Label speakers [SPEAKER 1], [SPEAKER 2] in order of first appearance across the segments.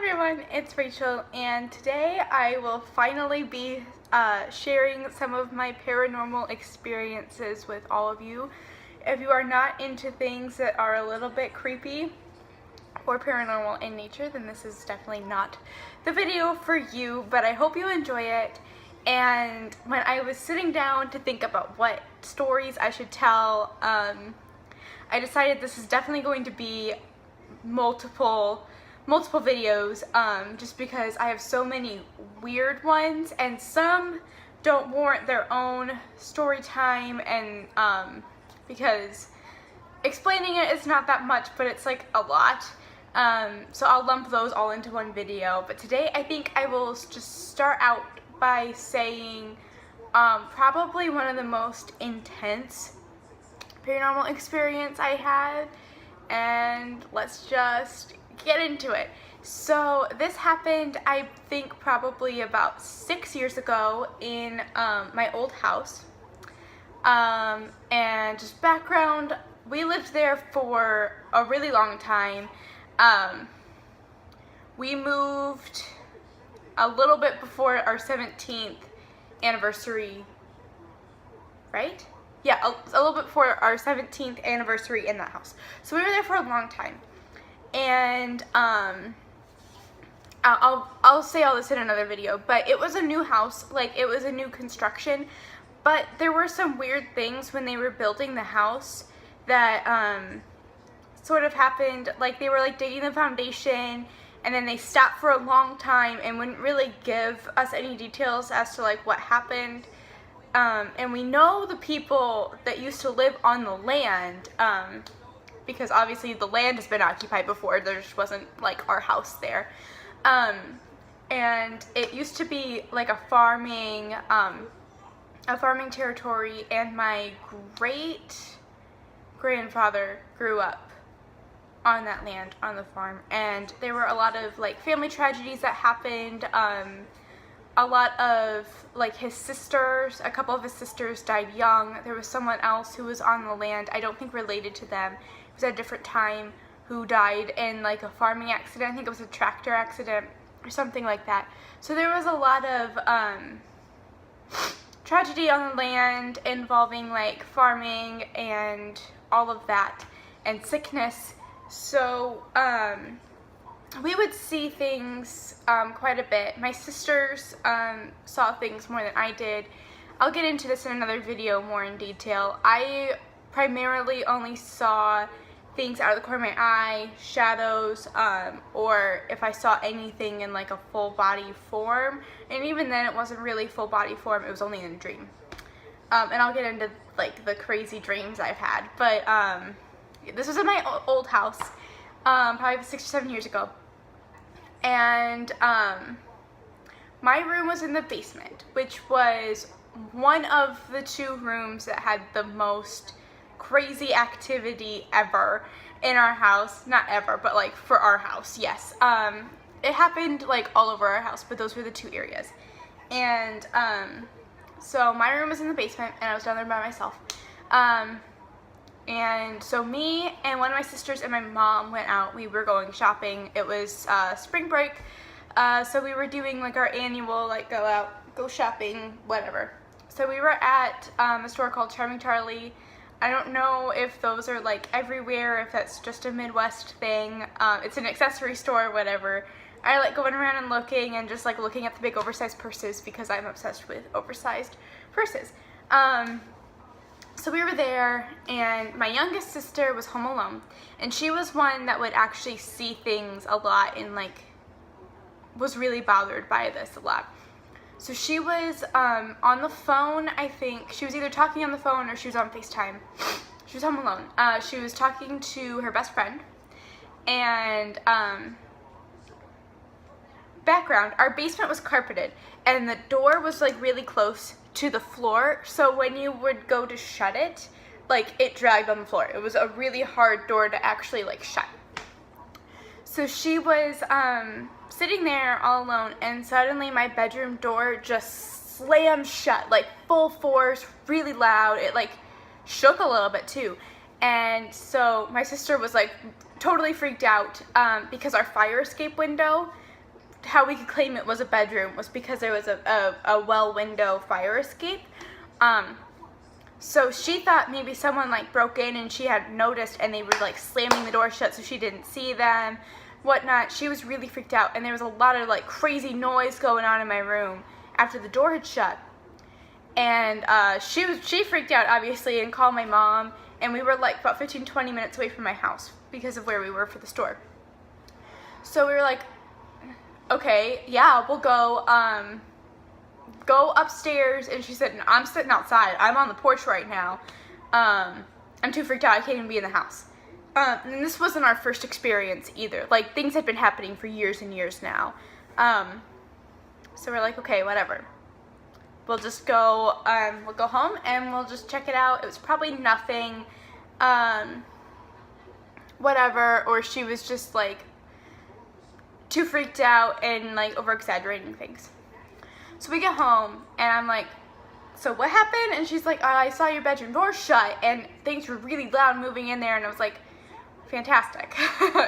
[SPEAKER 1] everyone, it's Rachel, and today I will finally be sharing some of my paranormal experiences with all of you. If you are not into things that are a little bit creepy or paranormal in nature, then this is definitely not the video for you, but I hope you enjoy it. And when I was sitting down to think about what stories I should tell, I decided this is definitely going to be multiple videos, just because I have so many weird ones and some don't warrant their own story time, and because explaining it is not that much, but it's like a lot, so I'll lump those all into one video. But today I think I will just start out by saying probably one of the most intense paranormal experience I had, and let's just get into it. So this happened, I think, probably about 6 years ago in my old house. And just background, we lived there for a really long time. We moved a little bit before our 17th anniversary, right? Yeah, a little bit before our 17th anniversary in that house. So we were there for a long time. And I'll say all this in another video, but it was a new house, like it was a new construction, but there were some weird things when they were building the house that sort of happened. Like they were like digging the foundation, and then they stopped for a long time and wouldn't really give us any details as to like what happened. And we know the people that used to live on the land, because obviously the land has been occupied before. There just wasn't like our house there. And it used to be like a farming territory, and my great grandfather grew up on that land, on the farm, and there were a lot of like family tragedies that happened. A lot of like his sisters, a couple of his sisters died young. There was someone else who was on the land, I don't think related to them, it was at a different time, who died in like a farming accident. I think it was a tractor accident or something like that. So there was a lot of tragedy on the land involving like farming and all of that, and sickness. So we would see things quite a bit. My sisters saw things more than I did. I'll get into this in another video more in detail. I primarily only saw things out of the corner of my eye, shadows, or if I saw anything in like a full body form. And even then it wasn't really full body form, it was only in a dream. And I'll get into like the crazy dreams I've had. But this was in my old house, probably 6 or 7 years ago. And my room was in the basement, which was one of the 2 rooms that had the most crazy activity ever in our house. Not ever, but like for our house, yes. It happened like all over our house, but those were the 2 areas. And so my room was in the basement, and I was down there by myself. And so me and one of my sisters and my mom went out. We were going shopping. It was spring break, so we were doing like our annual like go out, go shopping, whatever. So we were at a store called Charming Charlie. I don't know if those are like everywhere, if that's just a Midwest thing. It's an accessory store, whatever. I like going around and looking, and just like looking at the big oversized purses, because I'm obsessed with oversized purses. So we were there, and my youngest sister was home alone, and she was one that would actually see things a lot and like was really bothered by this a lot. So she was on the phone, I think. She was either talking on the phone or she was on FaceTime. She was home alone. She was talking to her best friend, and background, our basement was carpeted, and the door was like really close to the floor, so when you would go to shut it, like it dragged on the floor. It was a really hard door to actually like shut. So she was sitting there all alone, and suddenly my bedroom door just slammed shut, like full force, really loud. It like shook a little bit too. And so my sister was like totally freaked out because our fire escape window how we could claim it was a bedroom was because there was a well window fire escape. So she thought maybe someone like broke in and she had noticed and they were like slamming the door shut so she didn't see them, whatnot. She was really freaked out, and there was a lot of like crazy noise going on in my room after the door had shut. And she freaked out obviously and called my mom, and we were like about 15-20 minutes away from my house because of where we were for the store. So we were like, okay, yeah, we'll go upstairs. And she said, no, I'm sitting outside. I'm on the porch right now. I'm too freaked out. I can't even be in the house. And this wasn't our first experience either. Like, things had been happening for years and years now. So we're like, okay, whatever. We'll just go, we'll go home and we'll just check it out. It was probably nothing, whatever, or she was just like too freaked out and like over exaggerating things. So we get home and I'm like, so what happened? And she's like, I saw your bedroom door shut and things were really loud moving in there. And I was like, fantastic.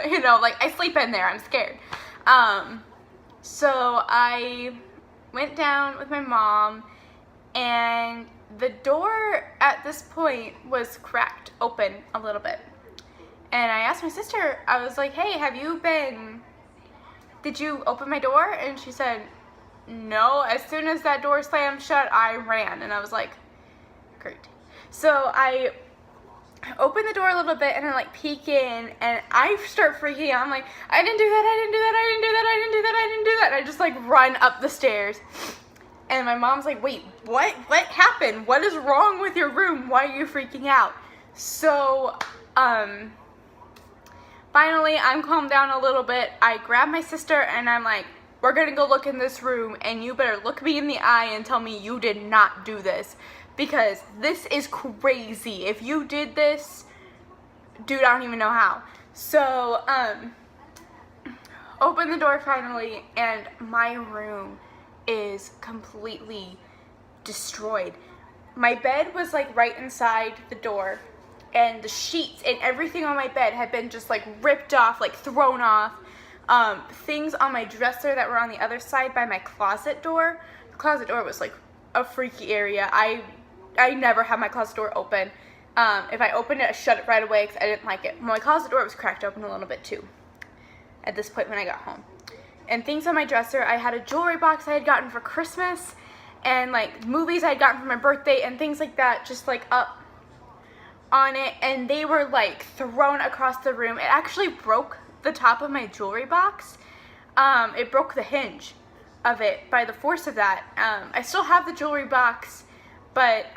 [SPEAKER 1] You know, like, I sleep in there, I'm scared. So I went down with my mom, and the door at this point was cracked open a little bit. And I asked my sister, I was like, hey, did you open my door? And she said, no. As soon as that door slammed shut, I ran. And I was like, great. So I open the door a little bit and I like peek in and I start freaking out. I'm like, I didn't do that, I didn't do that, I didn't do that, I didn't do that, I didn't do that. And I just like run up the stairs. And my mom's like, wait, what happened? What is wrong with your room? Why are you freaking out? So, finally I'm calmed down a little bit. I grab my sister and I'm like, we're gonna go look in this room and you better look me in the eye and tell me you did not do this. Because this is crazy. If you did this, dude, I don't even know how. So, open the door finally, and my room is completely destroyed. My bed was like right inside the door, and the sheets and everything on my bed had been just like ripped off, like thrown off. Things on my dresser that were on the other side by my closet door. The closet door was like a freaky area. I never had my closet door open. If I opened it, I shut it right away because I didn't like it. My closet door was cracked open a little bit too at this point when I got home. And things on my dresser, I had a jewelry box I had gotten for Christmas, and like movies I had gotten for my birthday and things like that just like up on it, and they were like thrown across the room. It actually broke the top of my jewelry box. It broke the hinge of it by the force of that. I still have the jewelry box, but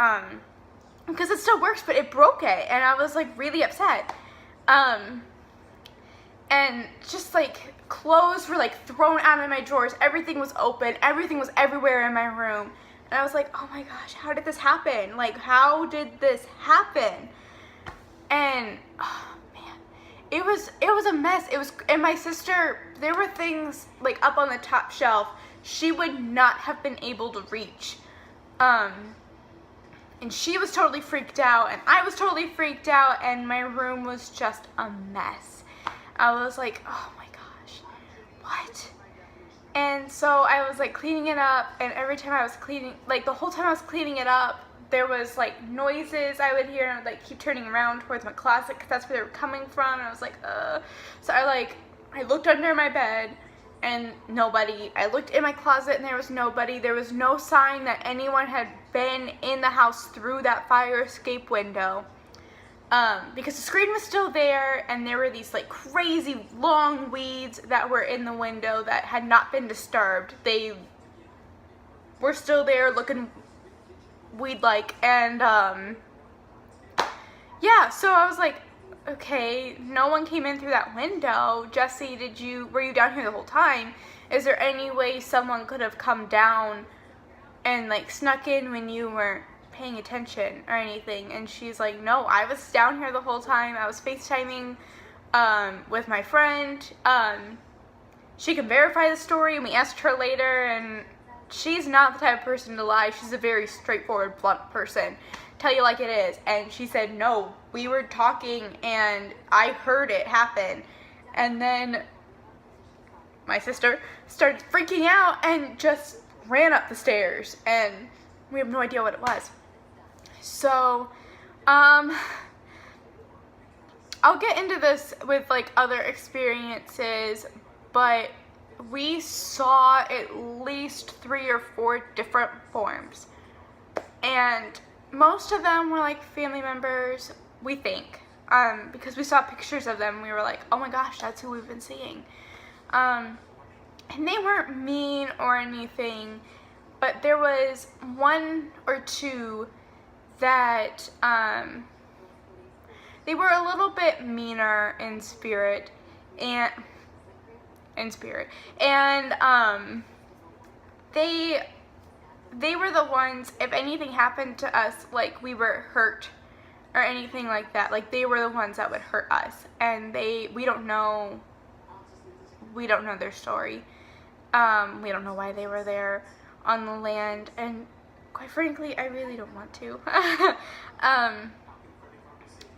[SPEAKER 1] because it still works, but it broke it, and I was like really upset. And just like clothes were like thrown out of my drawers. Everything was open. Everything was everywhere in my room. And I was like, oh my gosh, how did this happen? Like, how did this happen? And oh man, it was a mess. And my sister, there were things like up on the top shelf she would not have been able to reach. And she was totally freaked out, and I was totally freaked out, and my room was just a mess. I was like, oh my gosh, what? And so I was like cleaning it up, and every time I was cleaning, like the whole time I was cleaning it up, there was like noises I would hear, and I would like keep turning around towards my closet because that's where they were coming from, and I was like, So I looked under my bed, and nobody. I looked in my closet and there was nobody. There was no sign that anyone had been in the house through that fire escape window. Because the screen was still there, and there were these like crazy long weeds that were in the window that had not been disturbed. They were still there looking weed-like, and yeah, so I was like, okay, no one came in through that window. Jesse, were you down here the whole time? Is there any way someone could have come down and like snuck in when you weren't paying attention or anything? And she's like, no, I was down here the whole time. I was FaceTiming with my friend. She can verify the story, and we asked her later, and she's not the type of person to lie. She's a very straightforward, blunt person. Tell you like it is. And she said, no, we were talking and I heard it happen. And then my sister, started freaking out and just ran up the stairs, and we have no idea what it was. So, I'll get into this with like other experiences, but we saw at least 3 or 4 different forms, and most of them were like family members, we think, because we saw pictures of them. We were like, oh my gosh, that's who we've been seeing. And they weren't mean or anything, but there was 1 or 2 that they were a little bit meaner in spirit, and they were the ones, if anything happened to us, like we were hurt or anything like that, like they were the ones that would hurt us, and we don't know their story. We don't know why they were there on the land, and quite frankly, I really don't want to.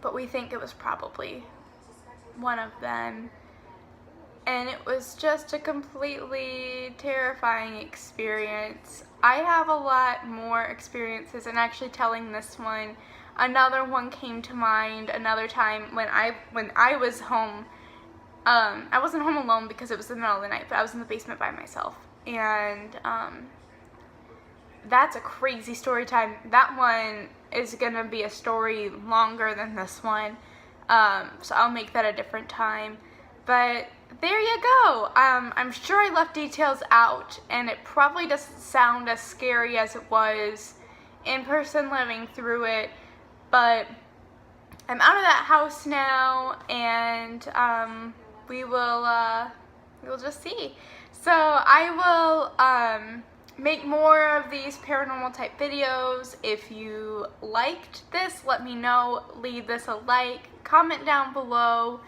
[SPEAKER 1] But we think it was probably one of them. And it was just a completely terrifying experience. I have a lot more experiences, and actually telling this one, another one came to mind another time when I was home. I wasn't home alone because it was the middle of the night, but I was in the basement by myself. And that's a crazy story time. That one is gonna be a story longer than this one, so I'll make that a different time. But there you go. I'm sure I left details out, and it probably doesn't sound as scary as it was in person living through it, but I'm out of that house now, and we'll just see. So I will make more of these paranormal type videos. If you liked this, let me know. Leave this a like, comment down below.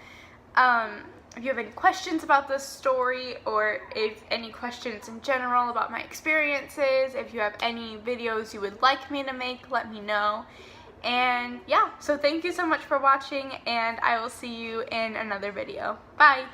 [SPEAKER 1] If you have any questions about this story, or if any questions in general about my experiences, if you have any videos you would like me to make, let me know. And yeah, so thank you so much for watching, and I will see you in another video. Bye!